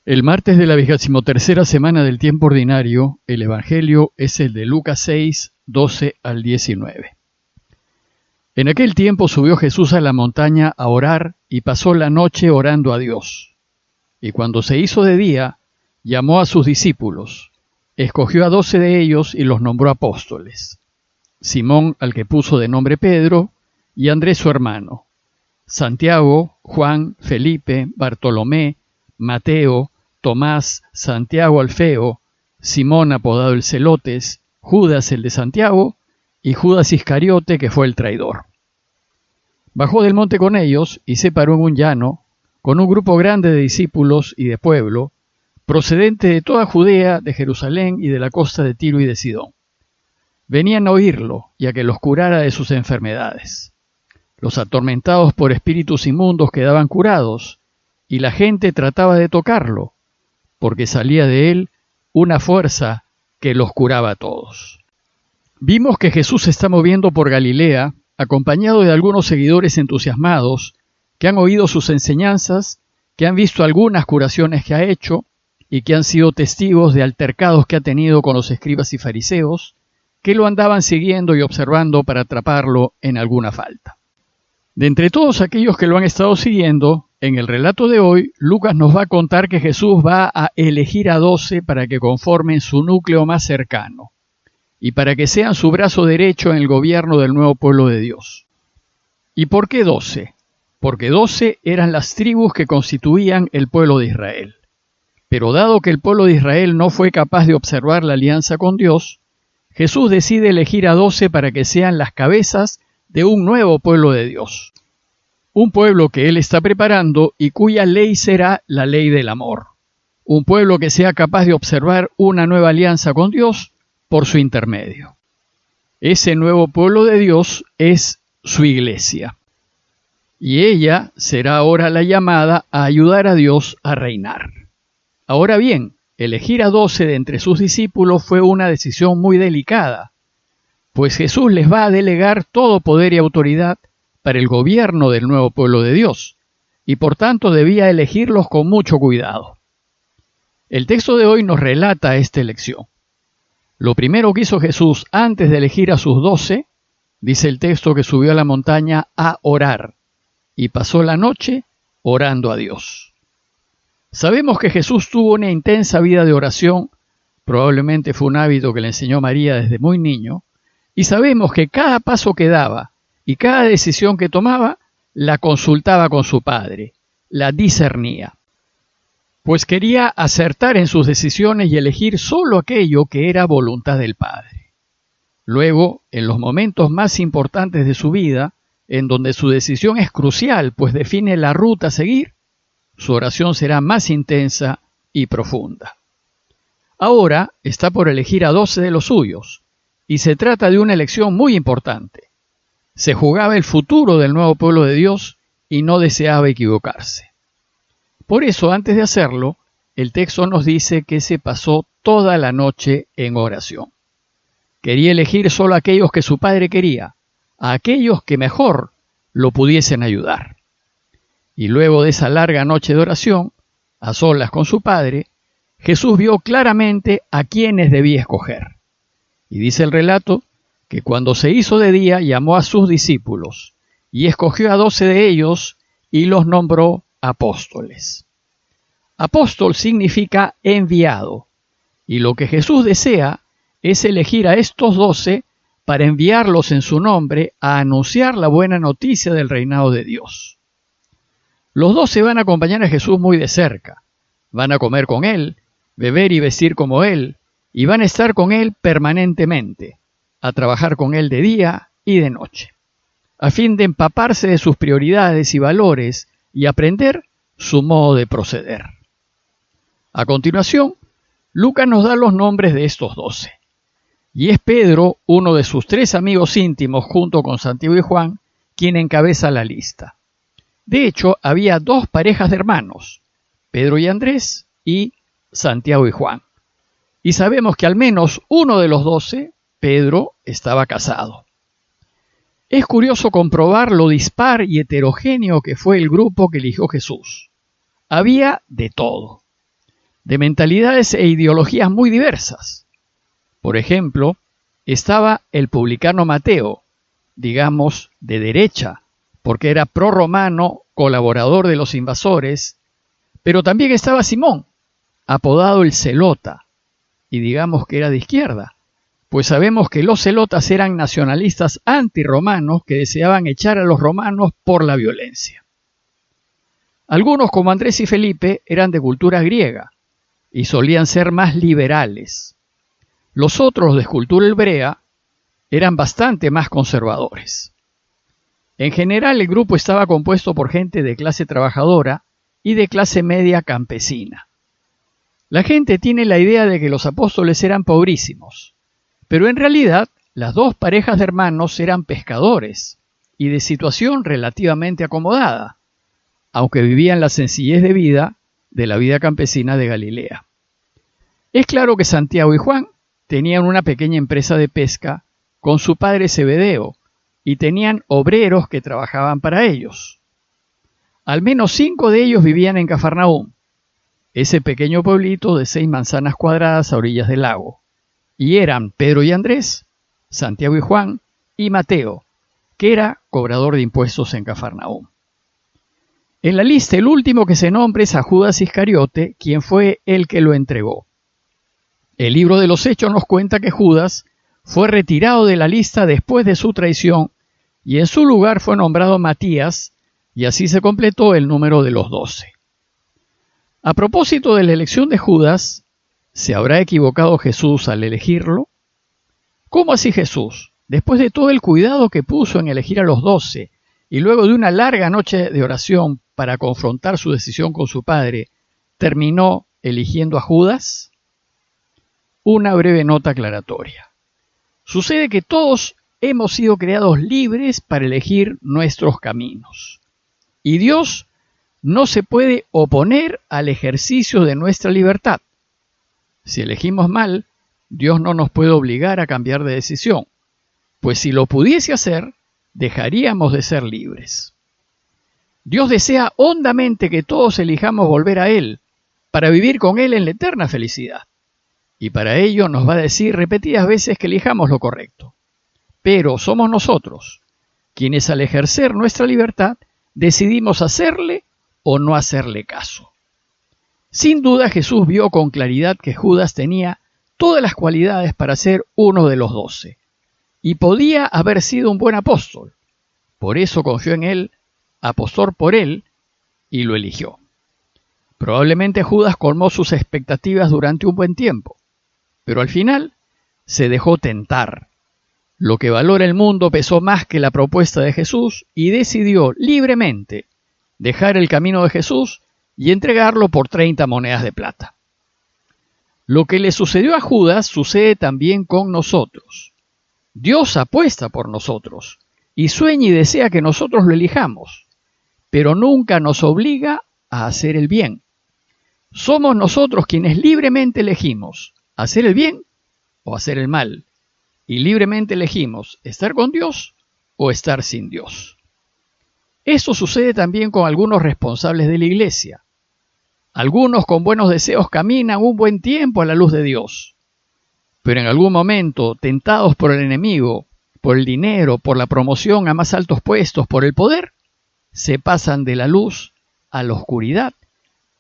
El martes de la 23ª semana del tiempo ordinario, el Evangelio es el de Lucas 6, 12 al 19. En aquel tiempo subió Jesús a la montaña a orar y pasó la noche orando a Dios. Y cuando se hizo de día, llamó a sus discípulos, escogió a 12 de ellos y los nombró apóstoles: Simón, al que puso de nombre Pedro, y Andrés su hermano, Santiago, Juan, Felipe, Bartolomé, Mateo, Tomás, Santiago Alfeo, Simón apodado el Celotes, Judas el de Santiago, y Judas Iscariote, que fue el traidor. Bajó del monte con ellos y se paró en un llano, con un grupo grande de discípulos y de pueblo, procedente de toda Judea, de Jerusalén y de la costa de Tiro y de Sidón. Venían a oírlo y a que los curara de sus enfermedades. Los atormentados por espíritus inmundos quedaban curados, y la gente trataba de tocarlo, porque salía de él una fuerza que los curaba a todos. Vimos que Jesús se está moviendo por Galilea, acompañado de algunos seguidores entusiasmados, que han oído sus enseñanzas, que han visto algunas curaciones que ha hecho, y que han sido testigos de altercados que ha tenido con los escribas y fariseos, que lo andaban siguiendo y observando para atraparlo en alguna falta. De entre todos aquellos que lo han estado siguiendo, en el relato de hoy, Lucas nos va a contar que Jesús va a elegir a 12 para que conformen su núcleo más cercano y para que sean su brazo derecho en el gobierno del nuevo pueblo de Dios. ¿Y por qué 12? Porque 12 eran las tribus que constituían el pueblo de Israel. Pero dado que el pueblo de Israel no fue capaz de observar la alianza con Dios, Jesús decide elegir a 12 para que sean las cabezas de un nuevo pueblo de Dios. Un pueblo que Él está preparando y cuya ley será la ley del amor. Un pueblo que sea capaz de observar una nueva alianza con Dios por su intermedio. Ese nuevo pueblo de Dios es su iglesia. Y ella será ahora la llamada a ayudar a Dios a reinar. Ahora bien, elegir a 12 de entre sus discípulos fue una decisión muy delicada, pues Jesús les va a delegar todo poder y autoridad para el gobierno del nuevo pueblo de Dios, y por tanto debía elegirlos con mucho cuidado. El texto de hoy nos relata esta elección. Lo primero que hizo Jesús antes de elegir a sus 12, dice el texto que subió a la montaña a orar, y pasó la noche orando a Dios. Sabemos que Jesús tuvo una intensa vida de oración, probablemente fue un hábito que le enseñó María desde muy niño, y sabemos que cada paso que daba y cada decisión que tomaba la consultaba con su Padre, la discernía, pues quería acertar en sus decisiones y elegir solo aquello que era voluntad del Padre. Luego, en los momentos más importantes de su vida, en donde su decisión es crucial, pues define la ruta a seguir, su oración será más intensa y profunda. Ahora está por elegir a 12 de los suyos, y se trata de una elección muy importante. Se jugaba el futuro del nuevo pueblo de Dios y no deseaba equivocarse. Por eso, antes de hacerlo, el texto nos dice que se pasó toda la noche en oración. Quería elegir solo a aquellos que su padre quería, a aquellos que mejor lo pudiesen ayudar. Y luego de esa larga noche de oración, a solas con su padre, Jesús vio claramente a quiénes debía escoger. Y dice el relato que cuando se hizo de día llamó a sus discípulos y escogió a 12 de ellos y los nombró apóstoles. Apóstol significa enviado, y lo que Jesús desea es elegir a estos 12 para enviarlos en su nombre a anunciar la buena noticia del reinado de Dios. Los 12 van a acompañar a Jesús muy de cerca, van a comer con Él, beber y vestir como Él, y van a estar con Él permanentemente, a trabajar con Él de día y de noche, a fin de empaparse de sus prioridades y valores y aprender su modo de proceder. A continuación, Lucas nos da los nombres de estos 12. Y es Pedro, uno de sus 3 amigos íntimos, junto con Santiago y Juan, quien encabeza la lista. De hecho, había 2 parejas de hermanos, Pedro y Andrés y Santiago y Juan. Y sabemos que al menos uno de los 12, Pedro, estaba casado. Es curioso comprobar lo dispar y heterogéneo que fue el grupo que eligió Jesús. Había de todo. de mentalidades e ideologías muy diversas. Por ejemplo, estaba el publicano Mateo, digamos de derecha, porque era prorromano, colaborador de los invasores, pero también estaba Simón, apodado el Zelota, y digamos que era de izquierda, pues sabemos que los celotas eran nacionalistas antirromanos que deseaban echar a los romanos por la violencia. Algunos, como Andrés y Felipe, eran de cultura griega y solían ser más liberales. Los otros, de escultura hebrea, eran bastante más conservadores. En general, el grupo estaba compuesto por gente de clase trabajadora y de clase media campesina. La gente tiene la idea de que los apóstoles eran pobrísimos, pero en realidad las dos parejas de hermanos eran pescadores y de situación relativamente acomodada, aunque vivían la sencillez de vida de la vida campesina de Galilea. Es claro que Santiago y Juan tenían una pequeña empresa de pesca con su padre Zebedeo y tenían obreros que trabajaban para ellos. Al menos 5 de ellos vivían en Cafarnaúm, ese pequeño pueblito de 6 manzanas cuadradas a orillas del lago, y eran Pedro y Andrés, Santiago y Juan, y Mateo, que era cobrador de impuestos en Cafarnaúm. En la lista, el último que se nombra es a Judas Iscariote, quien fue el que lo entregó. El libro de los Hechos nos cuenta que Judas fue retirado de la lista después de su traición y en su lugar fue nombrado Matías, y así se completó el número de los 12. A propósito de la elección de Judas, ¿se habrá equivocado Jesús al elegirlo? ¿Cómo así Jesús, después de todo el cuidado que puso en elegir a los 12 y luego de una larga noche de oración para confrontar su decisión con su padre, terminó eligiendo a Judas? Una breve nota aclaratoria. Sucede que todos hemos sido creados libres para elegir nuestros caminos. Y Dios no se puede oponer al ejercicio de nuestra libertad. Si elegimos mal, Dios no nos puede obligar a cambiar de decisión, pues si lo pudiese hacer, dejaríamos de ser libres. Dios desea hondamente que todos elijamos volver a Él, para vivir con Él en la eterna felicidad. Y para ello nos va a decir repetidas veces que elijamos lo correcto. Pero somos nosotros, quienes al ejercer nuestra libertad, decidimos hacerle o no hacerle caso. Sin duda Jesús vio con claridad que Judas tenía todas las cualidades para ser uno de los 12, y podía haber sido un buen apóstol. Por eso confió en él, apostó por él, y lo eligió. Probablemente Judas colmó sus expectativas durante un buen tiempo, pero al final se dejó tentar. Lo que valora el mundo pesó más que la propuesta de Jesús y decidió libremente dejar el camino de Jesús y entregarlo por 30 monedas de plata. Lo que le sucedió a Judas sucede también con nosotros. Dios apuesta por nosotros y sueña y desea que nosotros lo elijamos, pero nunca nos obliga a hacer el bien. Somos nosotros quienes libremente elegimos hacer el bien o hacer el mal, y libremente elegimos estar con Dios o estar sin Dios. Esto sucede también con algunos responsables de la iglesia. Algunos con buenos deseos caminan un buen tiempo a la luz de Dios, pero en algún momento, tentados por el enemigo, por el dinero, por la promoción a más altos puestos, por el poder, se pasan de la luz a la oscuridad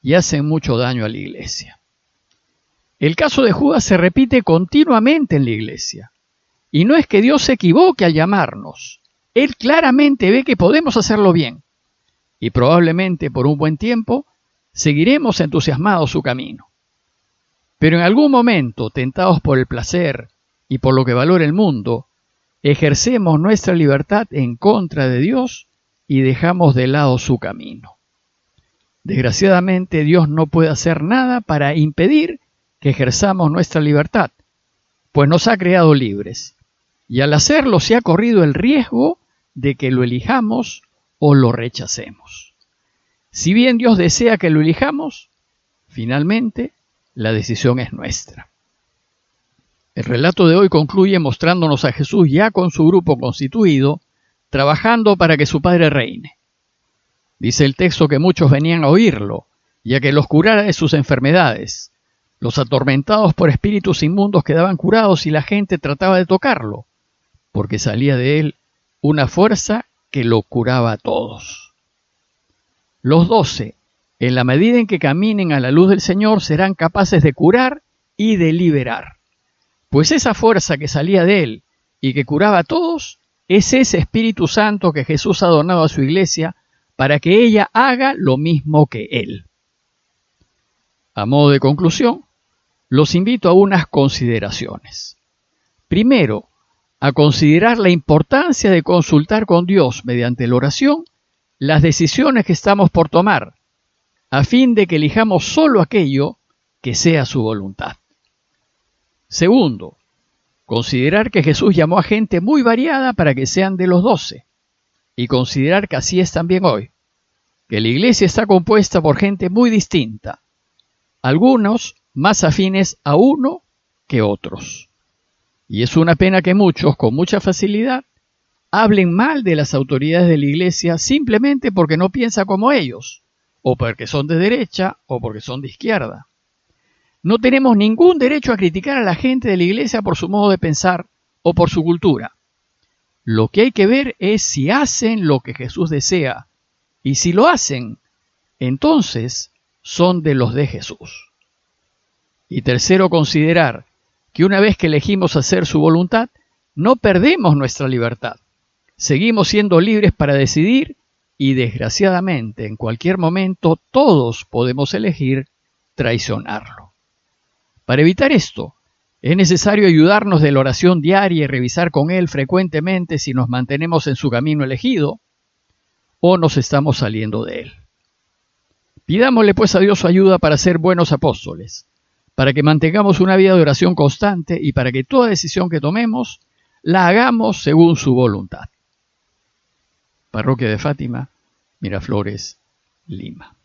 y hacen mucho daño a la iglesia. El caso de Judas se repite continuamente en la iglesia. Y no es que Dios se equivoque al llamarnos. Él claramente ve que podemos hacerlo bien. Y probablemente por un buen tiempo seguiremos entusiasmados su camino. Pero en algún momento, tentados por el placer y por lo que valora el mundo, ejercemos nuestra libertad en contra de Dios y dejamos de lado su camino. Desgraciadamente, Dios no puede hacer nada para impedir que ejerzamos nuestra libertad, pues nos ha creado libres, y al hacerlo se ha corrido el riesgo de que lo elijamos o lo rechacemos. Si bien Dios desea que lo elijamos, finalmente la decisión es nuestra. El relato de hoy concluye mostrándonos a Jesús ya con su grupo constituido, trabajando para que su Padre reine. Dice el texto que muchos venían a oírlo, y a que los curara de sus enfermedades, Los atormentados por espíritus inmundos quedaban curados y la gente trataba de tocarlo, porque salía de él una fuerza que lo curaba a todos. Los 12, en la medida en que caminen a la luz del Señor, serán capaces de curar y de liberar. Pues esa fuerza que salía de él y que curaba a todos, es ese Espíritu Santo que Jesús ha donado a su iglesia para que ella haga lo mismo que él. A modo de conclusión, los invito a unas consideraciones. Primero, a considerar la importancia de consultar con Dios mediante la oración las decisiones que estamos por tomar, a fin de que elijamos solo aquello que sea su voluntad. Segundo, considerar que Jesús llamó a gente muy variada para que sean de los 12, y considerar que así es también hoy, que la iglesia está compuesta por gente muy distinta, algunos más afines a uno que otros. Y es una pena que muchos, con mucha facilidad, hablen mal de las autoridades de la iglesia simplemente porque no piensan como ellos, o porque son de derecha, o porque son de izquierda. No tenemos ningún derecho a criticar a la gente de la iglesia por su modo de pensar o por su cultura. Lo que hay que ver es si hacen lo que Jesús desea, y si lo hacen, entonces son de los de Jesús. Y tercero, considerar que una vez que elegimos hacer su voluntad, no perdemos nuestra libertad. Seguimos siendo libres para decidir y, desgraciadamente, en cualquier momento todos podemos elegir traicionarlo. Para evitar esto, es necesario ayudarnos de la oración diaria y revisar con él frecuentemente si nos mantenemos en su camino elegido o nos estamos saliendo de él. Pidámosle pues a Dios su ayuda para ser buenos apóstoles, para que mantengamos una vida de oración constante y para que toda decisión que tomemos la hagamos según su voluntad. Parroquia de Fátima, Miraflores, Lima.